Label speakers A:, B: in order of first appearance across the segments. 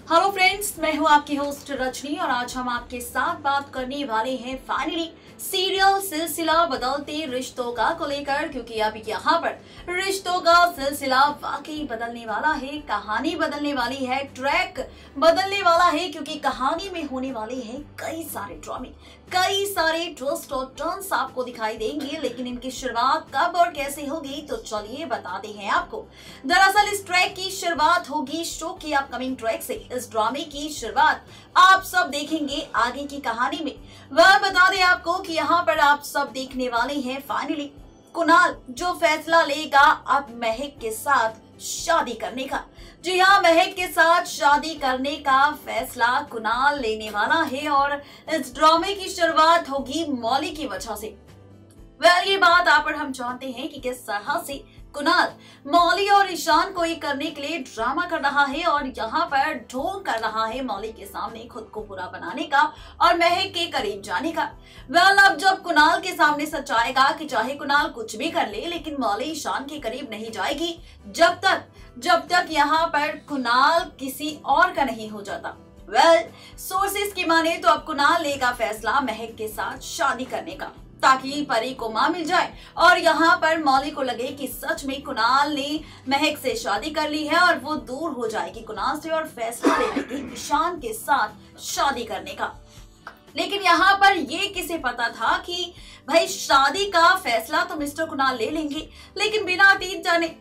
A: Hello friends, मैं हूं आपकी होस्ट रजनी और आज हम आपके साथ बात करने वाले हैं फाइनली सीरियल सिलसिला बदलते रिश्तों का को लेकर, क्योंकि अब यहाँ पर रिश्तों का सिलसिला वाकई बदलने वाला है। कहानी बदलने वाली है, ट्रैक बदलने वाला है, क्योंकि कहानी में होने वाले हैं कई सारे ड्रामे, कई सारे ट्विस्ट और टर्न्स आपको दिखाई देंगे। लेकिन इनकी शुरुआत कब और कैसे होगी, तो चलिए बताते हैं आपको। दरअसल इस ट्रैक की शुरुआत होगी शो की अपकमिंग ट्रैक से। इस ड्रामे की शुरुआत आप सब देखेंगे आगे की कहानी में। वह बता दें आपको कि यहाँ पर आप सब देखने वाले हैं फाइनली कुणाल जो फैसला लेगा अब महक के साथ शादी करने का। जी हाँ, महक के साथ शादी करने का फैसला कुणाल लेने वाला है और इस ड्रामे की शुरुआत होगी मौली की वजह से। ये बात आप और हम जानते हैं कि किस तरह से कुणाल मौली और ईशान को एक करने के लिए ड्रामा कर रहा है और यहाँ पर ढोंग कर रहा है मौली के सामने खुद को बुरा बनाने का और महक के करीब जाने का। अब जब कुणाल के सामने सच आएगा कि चाहे कुणाल कुछ भी कर ले, लेकिन मौली ईशान के करीब नहीं जाएगी जब तक यहाँ पर कुणाल किसी और का नहीं हो जाता। सोर्सेस की माने तो अब कुणाल लेगा फैसला महक के साथ शादी करने का, ताकि परी को मां मिल जाए और यहाँ पर मौली को लगे कि सच में कुणाल ने महक से शादी कर ली है और वो दूर हो जाएगी कुणाल से और फैसला ले लेगी ईशान के साथ शादी करने का। लेकिन यहाँ पर ये किसे पता था कि भाई शादी का फैसला तो मिस्टर कुणाल ले लेंगे, लेकिन बिना अतीत जाने।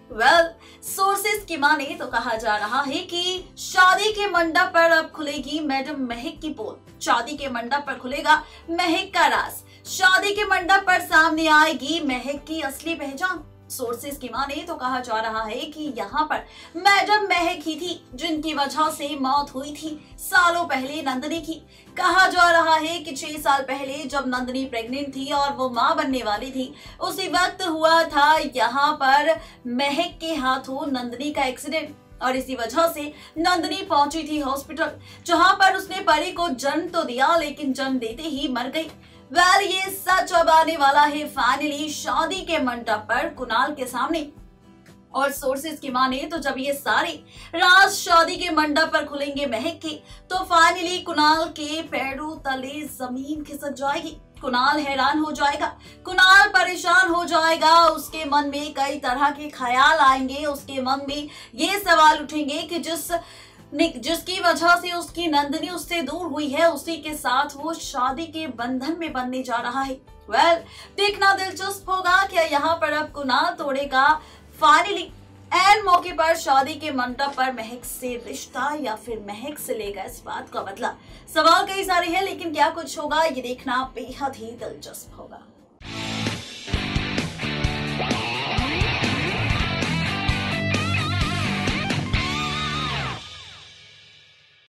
A: सोर्सेस की माने तो कहा जा रहा है कि शादी के मंडप पर अब खुलेगी मैडम महक की पोल। शादी के मंडप पर खुलेगा महक का राज। शादी के मंडप पर सामने आएगी महक की असली पहचान। सोर्सेस की माने तो कहा जा रहा है कि यहाँ पर मैडम महक ही थी जिनकी वजह से मौत हुई थी सालों पहले नंदिनी की। कहा जा रहा है कि 6 साल पहले जब नंदिनी प्रेग्नेंट थी और वो मां बनने वाली थी, उसी वक्त हुआ था यहाँ पर महक के हाथों नंदिनी का एक्सीडेंट और इसी वजह से नंदिनी पहुंची थी हॉस्पिटल, जहां पर उसने परी को जन्म तो दिया लेकिन जन्म देते ही मर गई। ये सच अब आने वाला है फाइनली शादी के मंडप पर कुणाल के सामने। और सोर्सेस की माने तो जब ये सारे राज शादी के मंडप पर खुलेंगे महक के, तो फाइनली कुणाल के पैरों तले जमीन खिसक जाएगी। कुणाल हैरान हो जाएगा, कुणाल परेशान हो जाएगा, उसके मन में कई तरह के ख्याल आएंगे। उसके मन में ये सवाल उठेंगे कि जिसकी वजह से उसकी नंदिनी उससे दूर हुई है, उसी के साथ वो शादी के बंधन में बनने जा रहा है। देखना दिलचस्प होगा कि यहाँ पर अब कुणाल तोड़ेगा फाइनली एन मौके पर शादी के मंडप पर महक से रिश्ता या फिर महक से लेगा इस बात का बदला। सवाल कई सारे हैं, लेकिन क्या कुछ होगा ये देखना बेहद ही दिलचस्प होगा।